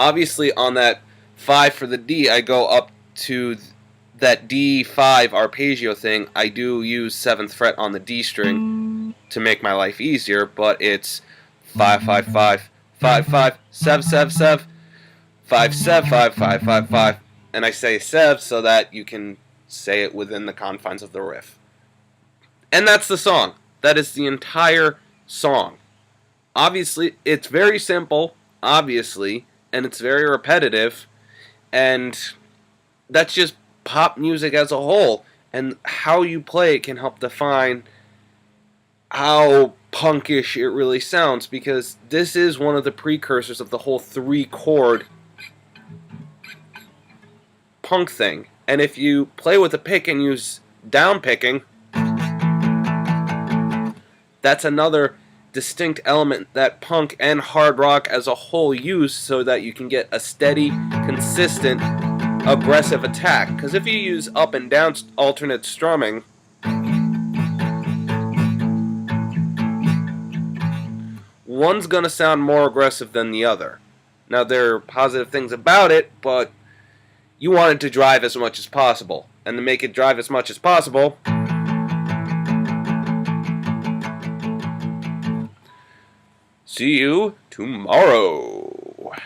Obviously, on that 5 for the D, I go up to that D5 arpeggio thing. I do use 7th fret on the D string to make my life easier, but it's 5 5 5 5 5 7 7 7 5 7 5 5 5 5, and I say 7 so that you can say it within the confines of the riff. And that's the song. That is the entire song. Obviously, it's very simple, obviously, and it's very repetitive, and that's just pop music as a whole, and how you play it can help define how punkish it really sounds, because this is one of the precursors of the whole 3-chord punk thing. And if you play with a pick and use down picking, that's another distinct element that punk and hard rock as a whole use, so that you can get a steady, consistent, aggressive attack. Because if you use up and down alternate strumming, one's going to sound more aggressive than the other. Now, there are positive things about it, but you want it to drive as much as possible. And to make it drive as much as possible, see you tomorrow.